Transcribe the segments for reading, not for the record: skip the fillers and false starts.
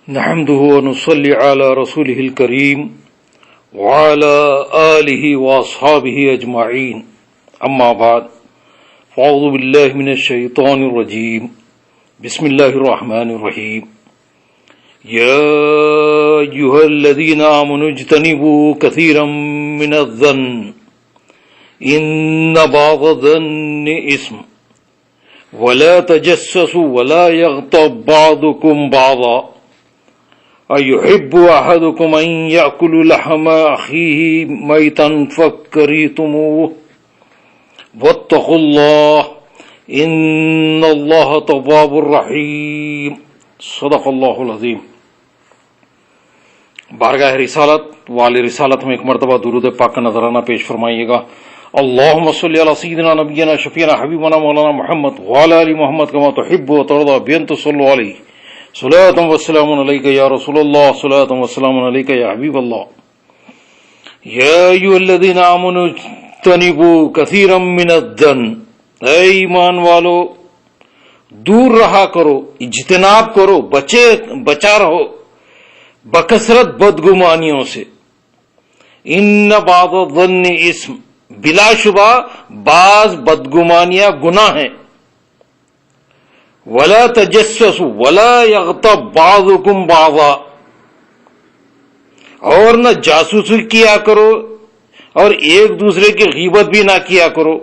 نحمده ونصلي على رسوله الكريم وعلى آله وأصحابه أجمعين أما بعد فأعوذ بالله من الشيطان الرجيم بسم الله الرحمن الرحيم يا أيها الذين آمنوا اجتنبوا كثيرا من الظن إن بعض الظن إثم ولا تجسسوا ولا يغتب بعضكم بعضا أيحب أحدكم أن يأكل لحم أخيه ميتا فكرهتموه واتقوا الله إن الله تواب رحيم صدق اللہ العظیم۔ بارگاہ رسالت والی رسالت میں ایک مرتبہ درود پاک کا نذرانہ پیش فرمائیے گا۔ اللہم صلی علی سیدنا نبینا شفیعنا حبیبنا مولانا محمد وعلی آل محمد کما تحب و ترضى بین تصلوا علیہ صلاۃ و سلام علیک یا رسول اللہ صلاۃ و سلام علیک یا حبیب اللہ۔ یا ایھا الذین آمنوا اجتنبوا کثیرا من الظن، اے ایمان والو دور رہا کرو، اجتناب کرو، بچا رہو بکثرت بدگمانیوں سے۔ ان بعض الظن اسم، بلا شبہ بعض بدگمانیاں گناہ ہیں۔ ولا تجسسوا ولا یغتب بعضکم بعضا، اور نہ جاسوسی کیا کرو اور ایک دوسرے کی غیبت بھی نہ کیا کرو۔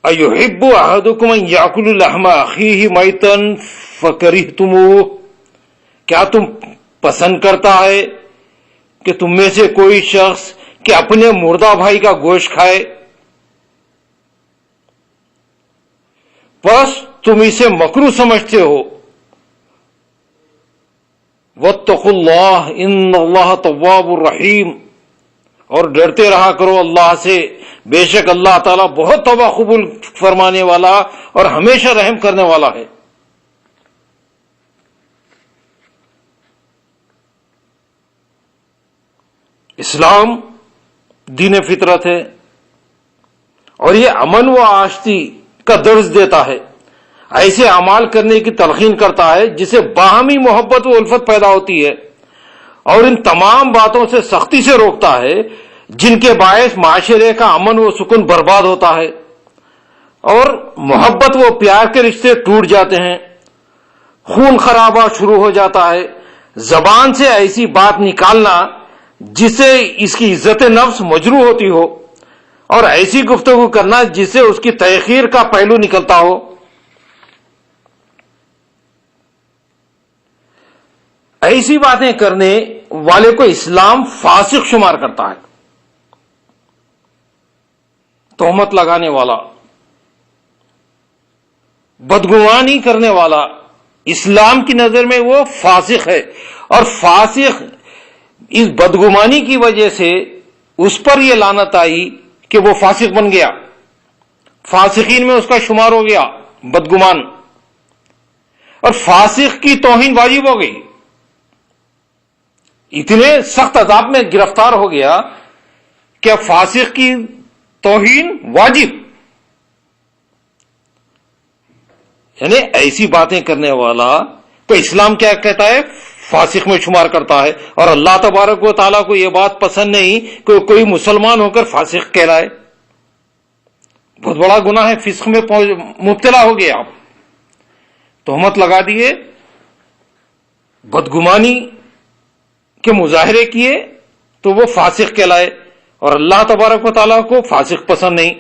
ایحب احدکم ان یاکل لحم اخیہ میتا فکرہتموہ، کیا تم پسند کرتا ہے کہ تم میں سے کوئی شخص کہ اپنے مردہ بھائی کا گوشت کھائے، بس تم اسے مکروہ سمجھتے ہو۔ واتقوا اللہ ان اللہ تواب الرحیم، اور ڈرتے رہا کرو اللہ سے، بے شک اللہ تعالیٰ بہت توبہ قبول فرمانے والا اور ہمیشہ رحم کرنے والا ہے۔ اسلام دین فطرت ہے اور یہ امن و آشتی کا درس دیتا ہے، ایسے اعمال کرنے کی تلقین کرتا ہے جس سے باہمی محبت و الفت پیدا ہوتی ہے، اور ان تمام باتوں سے سختی سے روکتا ہے جن کے باعث معاشرے کا امن و سکون برباد ہوتا ہے اور محبت و پیار کے رشتے ٹوٹ جاتے ہیں، خون خرابہ شروع ہو جاتا ہے۔ زبان سے ایسی بات نکالنا جس سے اس کی عزت نفس مجروح ہوتی ہو، اور ایسی گفتگو کرنا جس سے اس کی تحقیر کا پہلو نکلتا ہو۔ ایسی باتیں کرنے والے کو اسلام فاسق شمار کرتا ہے۔ تہمت لگانے والا، بدگمانی کرنے والا اسلام کی نظر میں وہ فاسق ہے، اور فاسق اس بدگمانی کی وجہ سے اس پر یہ لعنت آئی کہ وہ فاسق بن گیا، فاسقین میں اس کا شمار ہو گیا، بدگمان، اور فاسق کی توہین واجب ہو گئی، اتنے سخت عذاب میں گرفتار ہو گیا کہ فاسق کی توہین واجب، یعنی ایسی باتیں کرنے والا تو اسلام کیا کہتا ہے؟ فاسق میں شمار کرتا ہے، اور اللہ تبارک و تعالیٰ کو یہ بات پسند نہیں کہ کوئی مسلمان ہو کر فاسق کہلائے۔ بہت بڑا گناہ ہے، فسق میں مبتلا ہو گئے آپ، تہمت لگا دیے، بدگمانی کے مظاہرے کیے تو وہ فاسق کہلائے، اور اللہ تبارک و تعالیٰ کو فاسق پسند نہیں۔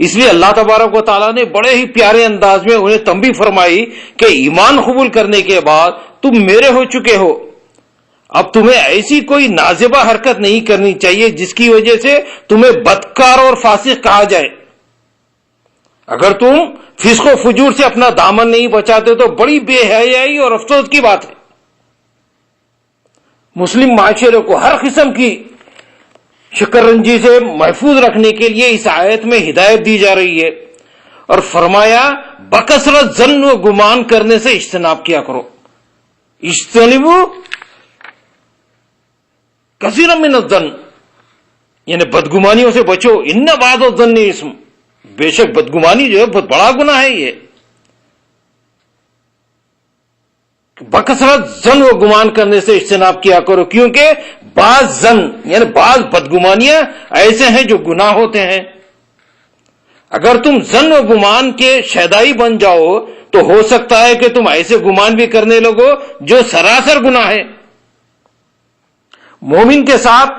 اس لیے اللہ تبارک و تعالیٰ نے بڑے ہی پیارے انداز میں انہیں تنبیہ فرمائی کہ ایمان قبول کرنے کے بعد تم میرے ہو چکے ہو، اب تمہیں ایسی کوئی نازیبہ حرکت نہیں کرنی چاہیے جس کی وجہ سے تمہیں بدکار اور فاسق کہا جائے۔ اگر تم فسق و فجور سے اپنا دامن نہیں بچاتے تو بڑی بے حیائی اور افسوس کی بات ہے۔ مسلم معاشرے کو ہر قسم کی شکرنجی سے محفوظ رکھنے کے لیے اس آیت میں ہدایت دی جا رہی ہے، اور فرمایا بکثرت ظن و گمان کرنے سے اجتناب کیا کرو۔ اجتنبوا کثیرا من الظن، یعنی بدگمانیوں سے بچو۔ ان بعض الظن اسم، بے شک بدگمانی جو ہے بہت بڑا گناہ ہے یہ۔ بکثرت زن و گمان کرنے سے اجتناب کیا کرو، کیونکہ بعض زن یعنی بعض بدگمانیاں ایسے ہیں جو گناہ ہوتے ہیں۔ اگر تم زن و گمان کے شیدائی بن جاؤ تو ہو سکتا ہے کہ تم ایسے گمان بھی کرنے لگو جو سراسر گناہ ہے۔ مومن کے ساتھ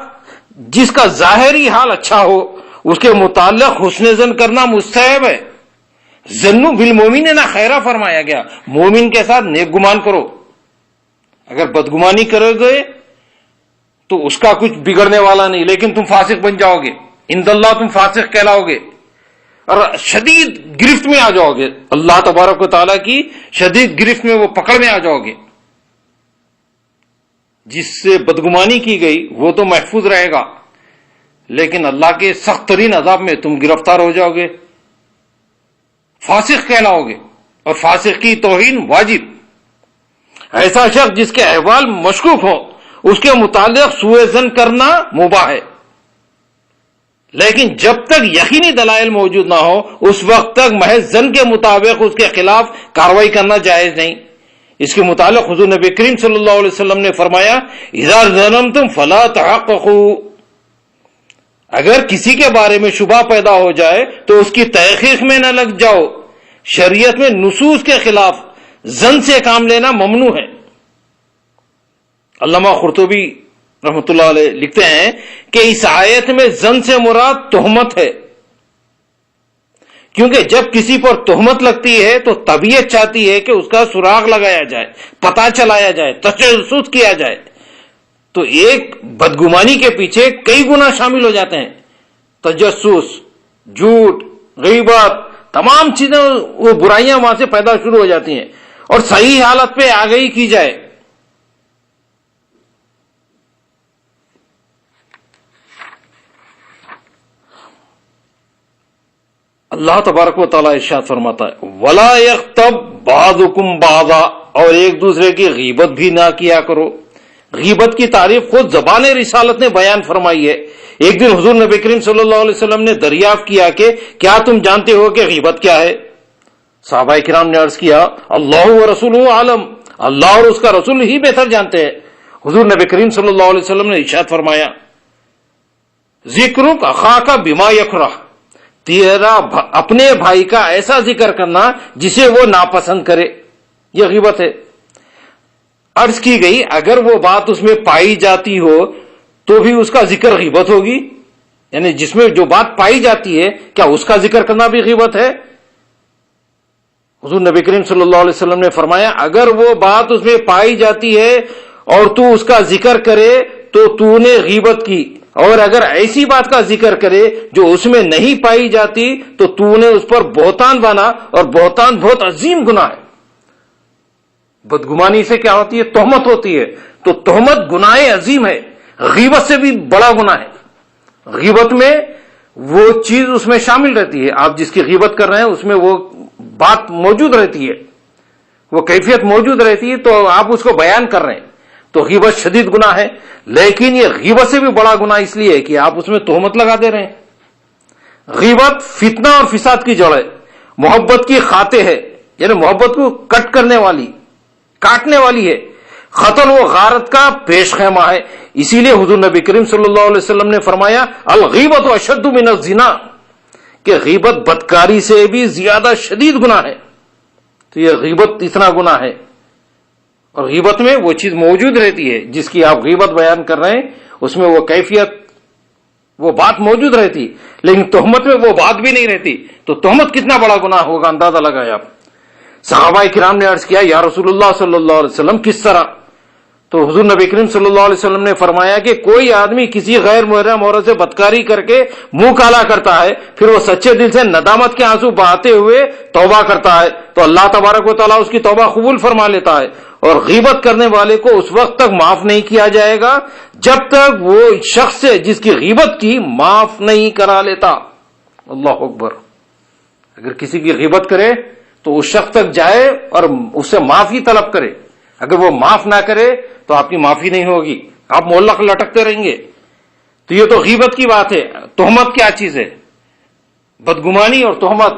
جس کا ظاہری حال اچھا ہو اس کے متعلق حسن زن کرنا مستحب ہے۔ ظنوا بالمؤمنین خیرا فرمایا گیا، مومن کے ساتھ نیک گمان کرو۔ اگر بدگمانی کرو گے تو اس کا کچھ بگڑنے والا نہیں، لیکن تم فاسق بن جاؤ گے، عند اللہ تم فاسق کہلاؤ گے اور شدید گرفت میں آ جاؤ گے، اللہ تبارک و تعالیٰ کی شدید گرفت میں، وہ پکڑ میں آ جاؤ گے۔ جس سے بدگمانی کی گئی وہ تو محفوظ رہے گا، لیکن اللہ کے سخت ترین عذاب میں تم گرفتار ہو جاؤ گے، فاسق کہلاؤ گے، اور فاسق کی توہین واجب۔ ایسا شخص جس کے احوال مشکوک ہو اس کے متعلق سوء ظن کرنا مباح ہے، لیکن جب تک یقینی دلائل موجود نہ ہو اس وقت تک محض ظن کے مطابق اس کے خلاف کارروائی کرنا جائز نہیں۔ اس کے متعلق حضور نبی کریم صلی اللہ علیہ وسلم نے فرمایا، اذا ظننتم فلا تحققوا، اگر کسی کے بارے میں شبہ پیدا ہو جائے تو اس کی تحقیق میں نہ لگ جاؤ۔ شریعت میں نصوص کے خلاف ظن سے کام لینا ممنوع ہے۔ علامہ قرطبی رحمۃ اللہ علیہ لکھتے ہیں کہ اس آیت میں ظن سے مراد تہمت ہے، کیونکہ جب کسی پر تہمت لگتی ہے تو طبیعت چاہتی ہے کہ اس کا سراغ لگایا جائے، پتہ چلایا جائے، تجسس کیا جائے۔ تو ایک بدگمانی کے پیچھے کئی گناہ شامل ہو جاتے ہیں، تجسس، جھوٹ، غیبت، تمام چیزیں، وہ برائیاں وہاں سے پیدا شروع ہو جاتی ہیں، اور صحیح حالت پہ آگہی کی جائے۔ اللہ تبارک و تعالیٰ ارشاد فرماتا ہے، وَلَا يَغْتَبْ بَعْضُكُمْ بَعْضًا، اور ایک دوسرے کی غیبت بھی نہ کیا کرو۔ غیبت کی تعریف خود زبان رسالت نے بیان فرمائی ہے۔ ایک دن حضور نبی کریم صلی اللہ علیہ وسلم نے دریافت کیا کہ کیا تم جانتے ہو کہ غیبت کیا ہے؟ صحابہ کرام نے عرض کیا، اللہ و رسولہ عالم، اللہ اور اس کا رسول ہی بہتر جانتے ہیں۔ حضور نبی کریم صلی اللہ علیہ وسلم نے ارشاد فرمایا، ذکرک اخاک بما یکرہ، تیرا اپنے بھائی کا ایسا ذکر کرنا جسے وہ ناپسند کرے، یہ غیبت ہے۔ عرض کی گئی اگر وہ بات اس میں پائی جاتی ہو تو بھی اس کا ذکر غیبت ہوگی، یعنی جس میں جو بات پائی جاتی ہے کیا اس کا ذکر کرنا بھی غیبت ہے؟ حضور نبی کریم صلی اللہ علیہ وسلم نے فرمایا، اگر وہ بات اس میں پائی جاتی ہے اور تو اس کا ذکر کرے تو تو نے غیبت کی، اور اگر ایسی بات کا ذکر کرے جو اس میں نہیں پائی جاتی تو تو نے اس پر بہتان بانا، اور بہتان بہت عظیم گناہ ہے۔ بدگمانی سے کیا ہوتی ہے؟ تہمت ہوتی ہے، تو تہمت گناہ عظیم ہے، غیبت سے بھی بڑا گناہ ہے۔ غیبت میں وہ چیز اس میں شامل رہتی ہے، آپ جس کی غیبت کر رہے ہیں اس میں وہ بات موجود رہتی ہے، وہ کیفیت موجود رہتی ہے، تو آپ اس کو بیان کر رہے ہیں، تو غیبت شدید گناہ ہے۔ لیکن یہ غیبت سے بھی بڑا گناہ اس لیے ہے کہ آپ اس میں تہمت لگا دے رہے ہیں۔ غیبت فتنہ اور فساد کی جڑ ہے، محبت کی خاطے ہے، یعنی محبت کو کٹ کرنے والی، کاٹنے والی ہے، قتل و غارت کا پیش خیمہ ہے۔ اسی لیے حضور نبی کریم صلی اللہ علیہ وسلم نے فرمایا، الغیبت اشد من الزنا، کہ غیبت بدکاری سے بھی زیادہ شدید گناہ ہے۔ تو یہ غیبت اتنا گناہ ہے، اور غیبت میں وہ چیز موجود رہتی ہے جس کی آپ غیبت بیان کر رہے ہیں، اس میں وہ کیفیت، وہ بات موجود رہتی، لیکن تہمت میں وہ بات بھی نہیں رہتی، تو تہمت کتنا بڑا گناہ ہوگا اندازہ لگائے آپ۔ صحابہ کرام نے عرض کیا، یا رسول اللہ صلی اللہ علیہ وسلم کس طرح؟ تو حضور نبی کریم صلی اللہ علیہ وسلم نے فرمایا کہ کوئی آدمی کسی غیر محرم عورت سے بدکاری کر کے منہ کالا کرتا ہے، پھر وہ سچے دل سے ندامت کے آنسو بہاتے ہوئے توبہ کرتا ہے تو اللہ تبارک و تعالیٰ اس کی توبہ قبول فرما لیتا ہے، اور غیبت کرنے والے کو اس وقت تک معاف نہیں کیا جائے گا جب تک وہ شخص سے جس کی غیبت کی معاف نہیں کرا لیتا۔ اللہ اکبر۔ اگر کسی کی غیبت کرے تو اس شخص تک جائے اور اس سے معافی طلب کرے، اگر وہ معاف نہ کرے تو آپ کی معافی نہیں ہوگی، آپ معلق لٹکتے رہیں گے۔ تو یہ تو غیبت کی بات ہے۔ تہمت کیا چیز ہے؟ بدگمانی اور تہمت،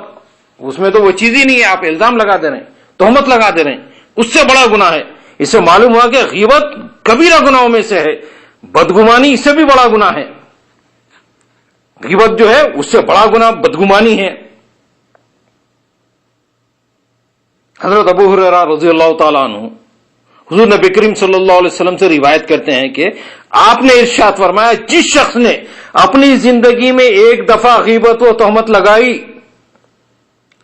اس میں تو وہ چیز ہی نہیں ہے، آپ الزام لگا دے رہے ہیں، تہمت لگا دے رہے ہیں، اس سے بڑا گناہ ہے۔ اس سے معلوم ہوا کہ غیبت کبیرہ گناہوں میں سے ہے، بدگمانی اس سے بھی بڑا گناہ ہے. غیبت جو ہے اس سے بڑا گناہ بدگمانی ہے. حضرت ابو ہریرہ رضی اللہ تعالیٰ عنہ حضور نبی کریم صلی اللہ علیہ وسلم سے روایت کرتے ہیں کہ آپ نے ارشاد فرمایا، جس شخص نے اپنی زندگی میں ایک دفعہ غیبت و تہمت لگائی،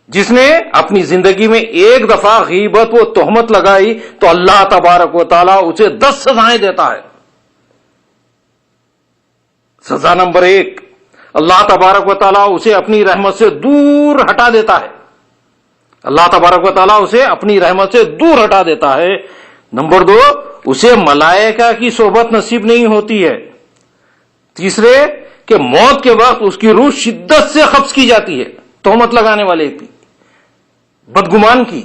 جس نے اپنی زندگی میں ایک دفعہ غیبت و تہمت لگائی تو اللہ تبارک و تعالیٰ اسے 10 سزائیں دیتا ہے. سزا نمبر 1، اللہ تبارک و تعالیٰ اسے اپنی رحمت سے دور ہٹا دیتا ہے. اللہ تبارک و تعالیٰ اسے اپنی رحمت سے دور ہٹا دیتا ہے. نمبر 2، اسے ملائکہ کی صحبت نصیب نہیں ہوتی ہے. تیسرے، کہ موت کے وقت اس کی روح شدت سے قبض کی جاتی ہے، تہمت لگانے والے کی، بدگمان کی.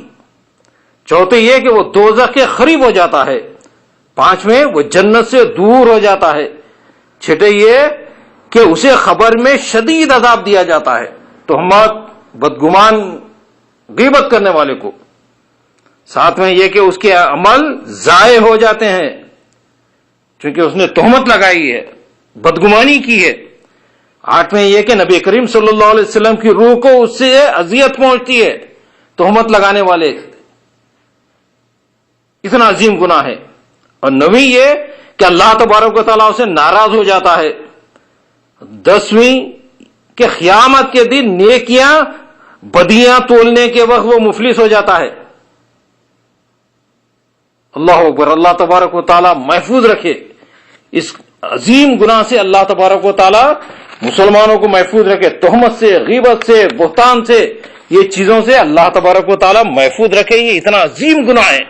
چوتھے یہ کہ وہ دوزخ کے قریب ہو جاتا ہے. پانچویں، وہ جنت سے دور ہو جاتا ہے. چھٹے یہ کہ اسے خبر میں شدید عذاب دیا جاتا ہے، تہمت، بدگمان، غیبت کرنے والے کو. ساتویں یہ کہ اس کے عمل ضائع ہو جاتے ہیں چونکہ اس نے تہمت لگائی ہے، بدگمانی کی ہے. آٹھویں یہ کہ نبی کریم صلی اللہ علیہ وسلم کی روح کو اس سے اذیت پہنچتی ہے، تہمت لگانے والے، اتنا عظیم گناہ ہے. اور نویں یہ کہ اللہ تبارک و تعالیٰ اسے ناراض ہو جاتا ہے. 10ویں کہ قیامت کے دن نیکیاں بدیاں تولنے کے وقت وہ مفلس ہو جاتا ہے. اللہ اکبر. اللہ تبارک و تعالیٰ محفوظ رکھے اس عظیم گناہ سے. اللہ تبارک و تعالیٰ مسلمانوں کو محفوظ رکھے، تہمت سے، غیبت سے، بہتان سے، یہ چیزوں سے اللہ تبارک و تعالیٰ محفوظ رکھے. یہ اتنا عظیم گناہ ہے.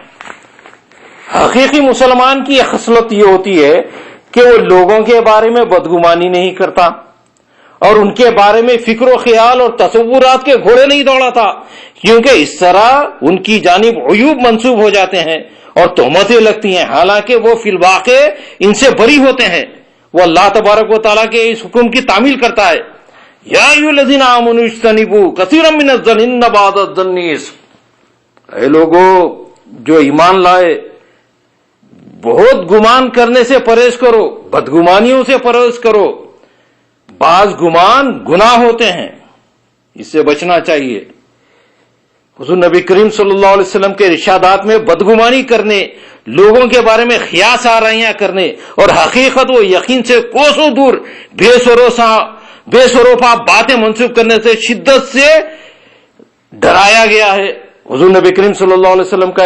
حقیقی مسلمان کی خصلت یہ ہوتی ہے کہ وہ لوگوں کے بارے میں بدگمانی نہیں کرتا اور ان کے بارے میں فکر و خیال اور تصورات کے گھوڑے نہیں دوڑاتا، کیونکہ اس طرح ان کی جانب عیوب منسوب ہو جاتے ہیں اور تہمتیں لگتی ہیں، حالانکہ وہ فی الواقع ان سے بری ہوتے ہیں. وہ اللہ تبارک و تعالیٰ کے اس حکم کی تعمیل کرتا ہے، یا ایھا الذین آمنوا اجتنبوا کثیرا من الظن ان بعض الظن اثم. اے لوگو جو ایمان لائے، بہت گمان کرنے سے پرہیز کرو، بدگمانیوں سے پرہیز کرو. بعض گمان گناہ ہوتے ہیں، اس سے بچنا چاہیے. حضور نبی کریم صلی اللہ علیہ وسلم کے ارشادات میں بدگمانی کرنے، لوگوں کے بارے میں قیاس آرائیاں کرنے اور حقیقت و یقین سے کوسوں دور بے سروپا باتیں منسوب کرنے سے شدت سے ڈرایا گیا ہے. حضور نبی کریم صلی اللہ علیہ وسلم کا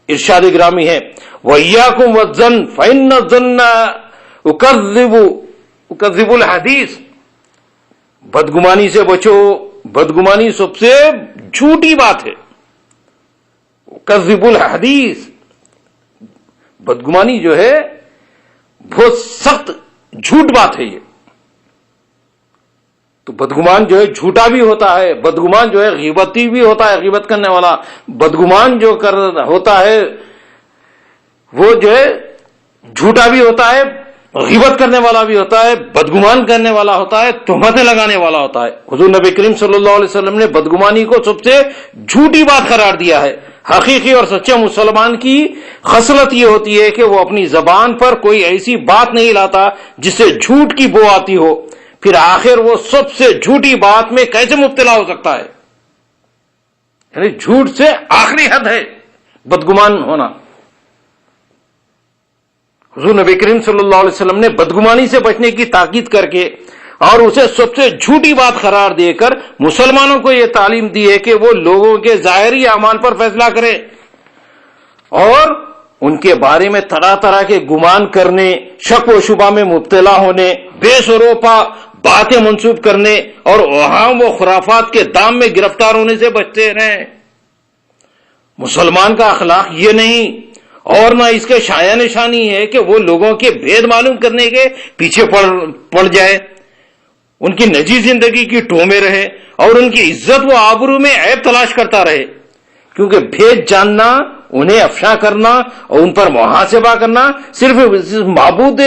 ارشاد گرامی ہے، وَإِيَّاكُمْ وَالظَّنَّ فَإِنَّ الظَّنَّ اُكَذِّبُ الْحَدِيث. بدگمانی سے بچو، بدگمانی سب سے جھوٹی بات ہے. اُكَذِّبُ الْحَدِيث، بدگمانی جو ہے بہت سخت جھوٹ بات ہے. یہ تو بدگمان جو ہے جھوٹا بھی ہوتا ہے، بدگمان جو ہے غیبتی بھی ہوتا ہے، غیبت کرنے والا. بدگمان جو ہوتا ہے وہ جو ہے جھوٹا بھی ہوتا ہے، غیبت کرنے والا بھی ہوتا ہے، بدگمان کرنے والا ہوتا ہے، تہمتیں لگانے والا ہوتا ہے. حضور نبی کریم صلی اللہ علیہ وسلم نے بدگمانی کو سب سے جھوٹی بات قرار دیا ہے. حقیقی اور سچے مسلمان کی خصلت یہ ہوتی ہے کہ وہ اپنی زبان پر کوئی ایسی بات نہیں لاتا جس سے جھوٹ کی بو آتی ہو، پھر آخر وہ سب سے جھوٹی بات میں کیسے مبتلا ہو سکتا ہے. یعنی جھوٹ سے آخری حد ہے بدگمان ہونا. حضور نبی کریم صلی اللہ علیہ وسلم نے بدگمانی سے بچنے کی تاکید کر کے اور اسے سب سے جھوٹی بات قرار دے کر مسلمانوں کو یہ تعلیم دی ہے کہ وہ لوگوں کے ظاہری اعمال پر فیصلہ کریں اور ان کے بارے میں طرح طرح کے گمان کرنے، شک و شبہ میں مبتلا ہونے، بے سروپا باتیں منسوب کرنے اور وہاں وہ خرافات کے دام میں گرفتار ہونے سے بچتے رہیں. مسلمان کا اخلاق یہ نہیں اور نہ اس کے شایہ نشانی ہے کہ وہ لوگوں کے بھید معلوم کرنے کے پیچھے پڑ جائے، ان کی نجی زندگی کی ٹو میں رہے اور ان کی عزت و آبرو میں عیب تلاش کرتا رہے. کیونکہ بھید جاننا، انہیں افشا کرنا اور ان پر محاسبہ کرنا صرف معبود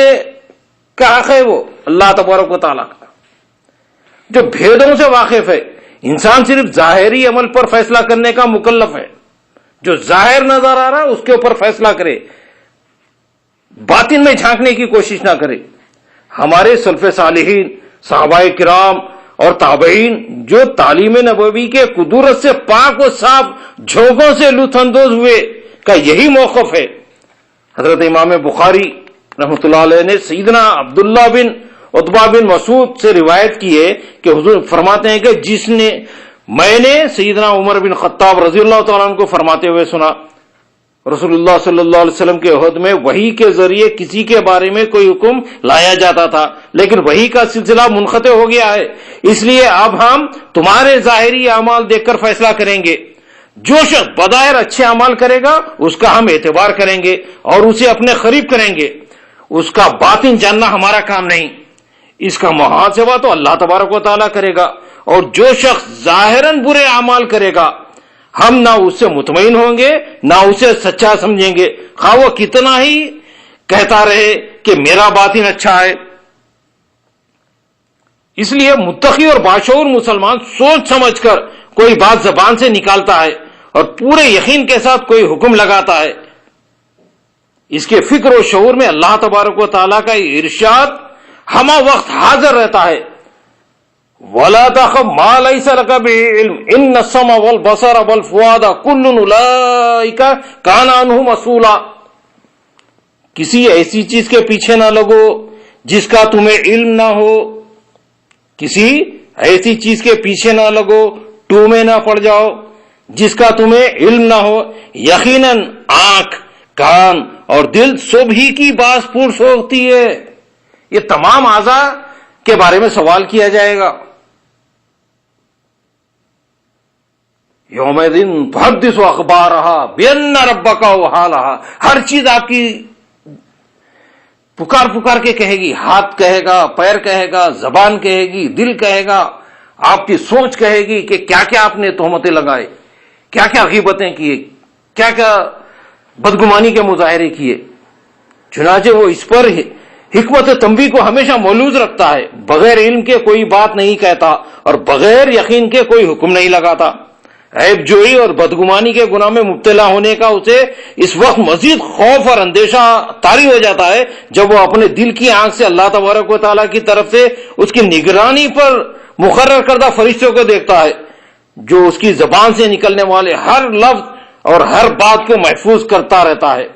کا حق ہے، وہ اللہ تبارک و تعالیٰ کا جو بھیدوں سے واقف ہے. انسان صرف ظاہری عمل پر فیصلہ کرنے کا مکلف ہے، جو ظاہر نظر آ رہا اس کے اوپر فیصلہ کرے، باطن میں جھانکنے کی کوشش نہ کرے۔ ہمارے سلف صالحین، صحابہ کرام اور تابعین جو تعلیم نبوی کے قدرت سے پاک و صاف جھونکوں سے لطف اندوز ہوئے کا یہی موقف ہے۔ حضرت امام بخاری رحمۃ اللہ علیہ نے سیدنا عبداللہ بن عتبہ بن مسعود سے روایت کی ہے کہ حضور فرماتے ہیں کہ میں نے سیدنا عمر بن خطاب رضی اللہ تعالیٰ عنہ کو فرماتے ہوئے سنا، رسول اللہ صلی اللہ علیہ وسلم کے عہد میں وحی کے ذریعے کسی کے بارے میں کوئی حکم لایا جاتا تھا، لیکن وحی کا سلسلہ منقطع ہو گیا ہے، اس لیے اب ہم تمہارے ظاہری اعمال دیکھ کر فیصلہ کریں گے۔ جو شخص بظاہر اچھے اعمال کرے گا اس کا ہم اعتبار کریں گے اور اسے اپنے قریب کریں گے، اس کا باطن جاننا ہمارا کام نہیں، اس کا محاسبہ تو اللہ تبارک و تعالیٰ کرے گا۔ اور جو شخص ظاہراً برے اعمال کرے گا ہم نہ اس سے مطمئن ہوں گے نہ اسے سچا سمجھیں گے، خواہ وہ کتنا ہی کہتا رہے کہ میرا باطن اچھا ہے۔ اس لیے متقی اور باشعور مسلمان سوچ سمجھ کر کوئی بات زبان سے نکالتا ہے اور پورے یقین کے ساتھ کوئی حکم لگاتا ہے، اس کے فکر و شعور میں اللہ تبارک و تعالیٰ کا ارشاد ہمہ وقت حاضر رہتا ہے۔ وَلَا تَخَفْ مَا لَيْسَ لَكَ بِهِ عِلْمٌ إِنَّ السَّمْعَ وَالْبَصَرَ وَالْفُؤَادَ كُلٌّ أُولَئِكَ كَانَ عَنْهُ مسؤولا۔ کسی ایسی چیز کے پیچھے نہ لگو جس کا تمہیں علم نہ ہو، کسی ایسی چیز کے پیچھے نہ لگو، ٹو میں نہ پڑ جاؤ جس کا تمہیں علم نہ ہو، یقیناً آنکھ، کان اور دل سب ہی کی باز پرس ہوتی ہے۔ یہ تمام اعضاء کے بارے میں سوال کیا جائے گا۔ یومئذ تحدث اخبارها بان ربک اوحالها، ہر چیز آپ کی پکار کے کہے گی، ہاتھ کہے گا، پیر کہے گا، زبان کہے گی، دل کہے گا، آپ کی سوچ کہے گی کہ کیا کیا آپ نے تہمتیں لگائے، کیا کیا غیبتیں کیے، کیا کیا بدگمانی کے مظاہرے کیے۔ چنانچہ وہ اس پر حکمت تنبیہ کو ہمیشہ مولوز رکھتا ہے، بغیر علم کے کوئی بات نہیں کہتا اور بغیر یقین کے کوئی حکم نہیں لگاتا۔ عیب جوئی اور بدگمانی کے گناہ میں مبتلا ہونے کا اسے اس وقت مزید خوف اور اندیشہ طاری ہو جاتا ہے جب وہ اپنے دل کی آنکھ سے اللہ تبارک و تعالیٰ کی طرف سے اس کی نگرانی پر مقرر کردہ فرشتوں کو دیکھتا ہے جو اس کی زبان سے نکلنے والے ہر لفظ اور ہر بات کو محفوظ کرتا رہتا ہے۔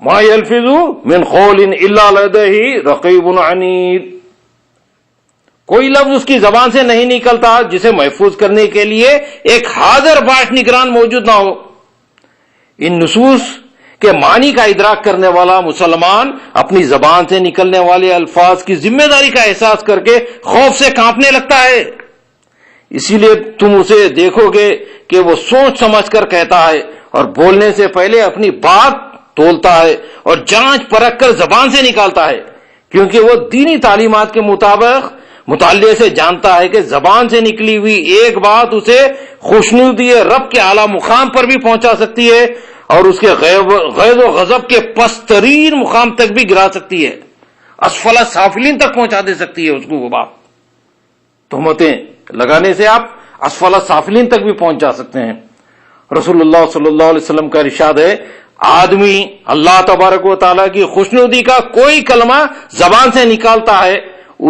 ما یلفظ من قول الا لدیہ رقیب عتید، کوئی لفظ اس کی زبان سے نہیں نکلتا جسے محفوظ کرنے کے لیے ایک حاضر باش نگران موجود نہ ہو۔ ان نصوص کے معنی کا ادراک کرنے والا مسلمان اپنی زبان سے نکلنے والے الفاظ کی ذمہ داری کا احساس کر کے خوف سے کانپنے لگتا ہے۔ اسی لیے تم اسے دیکھو گے کہ وہ سوچ سمجھ کر کہتا ہے اور بولنے سے پہلے اپنی بات تولتا ہے اور جانچ پرکھ کر زبان سے نکالتا ہے، کیونکہ وہ دینی تعلیمات کے مطابق مطالعے سے جانتا ہے کہ زبان سے نکلی ہوئی ایک بات اسے خوشنودی رب کے اعلیٰ مقام پر بھی پہنچا سکتی ہے اور اس کے غیظ و غضب کے پست ترین مقام تک بھی گرا سکتی ہے، اسفل سافلین تک پہنچا دے سکتی ہے اس کو وہ بات۔ تہمتیں لگانے سے آپ اسفل سافلین تک بھی پہنچ جا سکتے ہیں۔ رسول اللہ صلی اللہ علیہ وسلم کا ارشاد ہے، آدمی اللہ تبارک و تعالیٰ کی خوشنودی کا کوئی کلمہ زبان سے نکالتا ہے،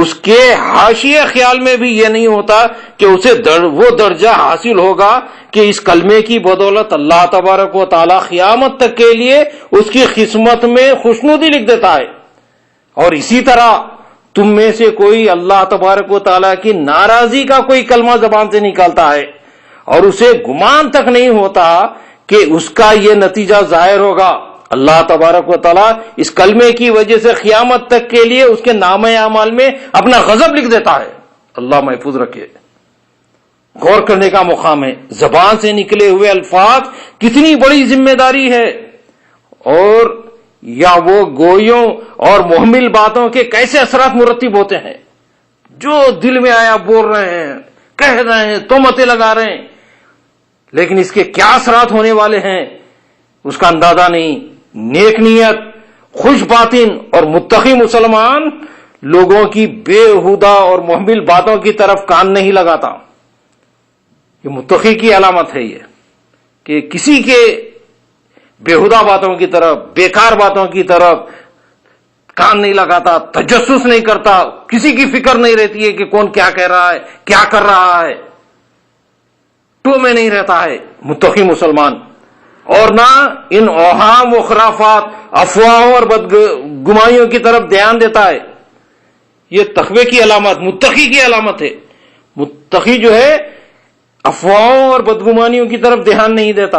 اس کے حاشیے خیال میں بھی یہ نہیں ہوتا کہ اسے وہ درجہ حاصل ہوگا کہ اس کلمے کی بدولت اللہ تبارک و تعالیٰ قیامت تک کے لیے اس کی قسمت میں خوشنودی لکھ دیتا ہے۔ اور اسی طرح تم میں سے کوئی اللہ تبارک و تعالیٰ کی ناراضی کا کوئی کلمہ زبان سے نکالتا ہے اور اسے گمان تک نہیں ہوتا کہ اس کا یہ نتیجہ ظاہر ہوگا، اللہ تبارک و تعالیٰ اس کلمے کی وجہ سے قیامت تک کے لیے اس کے نامہ اعمال میں اپنا غضب لکھ دیتا ہے۔ اللہ محفوظ رکھے۔ غور کرنے کا مقام ہے زبان سے نکلے ہوئے الفاظ کتنی بڑی ذمہ داری ہے، اور یا وہ گویوں اور محمل باتوں کے کیسے اثرات مرتب ہوتے ہیں۔ جو دل میں آیا بول رہے ہیں، کہہ رہے ہیں، تہمتیں لگا رہے ہیں، لیکن اس کے کیا اثرات ہونے والے ہیں اس کا اندازہ نہیں۔ نیک نیت، خوش باطن اور متقی مسلمان لوگوں کی بے ہودہ اور محمل باتوں کی طرف کان نہیں لگاتا۔ یہ متقی کی علامت ہے، یہ کہ کسی کے بیہودہ باتوں کی طرف، بیکار باتوں کی طرف کان نہیں لگاتا، تجسس نہیں کرتا، کسی کی فکر نہیں رہتی ہے کہ کون کیا کہہ رہا ہے، کیا کر رہا ہے، ٹو میں نہیں رہتا ہے متقی مسلمان، اور نہ ان اوہام و خرافات، افواہوں اور بدگمانیوں کی طرف دھیان دیتا ہے۔ یہ تقوی کی علامت، متقی کی علامت ہے۔ متقی جو ہے افواہوں اور بدگمانیوں کی طرف دھیان نہیں دیتا،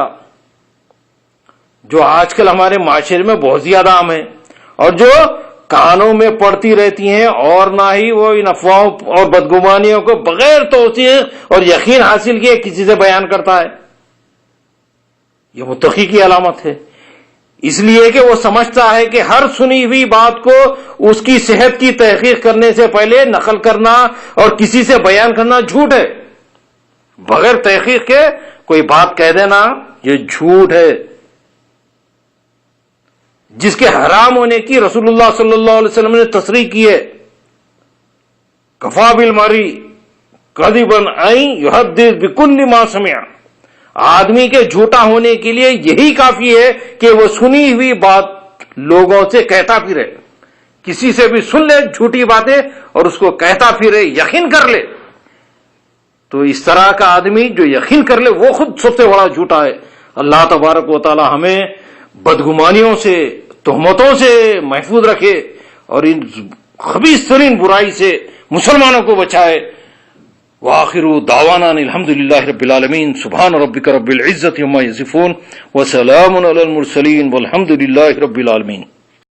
جو آج کل ہمارے معاشرے میں بہت زیادہ عام ہے، اور جو کانوں میں پڑتی رہتی ہیں، اور نہ ہی وہ ان افواہوں اور بدگمانیوں کو بغیر توثیق اور یقین حاصل کیے کسی سے بیان کرتا ہے۔ یہ متقی کی علامت ہے، اس لیے کہ وہ سمجھتا ہے کہ ہر سنی ہوئی بات کو اس کی صحت کی تحقیق کرنے سے پہلے نقل کرنا اور کسی سے بیان کرنا جھوٹ ہے۔ بغیر تحقیق کے کوئی بات کہہ دینا یہ جھوٹ ہے، جس کے حرام ہونے کی رسول اللہ صلی اللہ علیہ وسلم نے تصریح کی ہے۔ کفا بالمری کذبا ان یحدث بکل ما سمع، آدمی کے جھوٹا ہونے کے لیے یہی کافی ہے کہ وہ سنی ہوئی بات لوگوں سے کہتا پھرے، کسی سے بھی سن لے جھوٹی باتیں اور اس کو کہتا پھرے، یقین کر لے۔ تو اس طرح کا آدمی جو یقین کر لے وہ خود سب سے بڑا جھوٹا ہے۔ اللہ تبارک و تعالی ہمیں بدگمانیوں سے، تہمتوں سے محفوظ رکھے اور ان خبیث ترین برائی سے مسلمانوں کو بچائے۔ وآخر دعوانا الحمد للہ رب العالمین، سبحان ربک رب العزت عما یصفون وسلام علی المرسلین والحمد للہ رب العالمین۔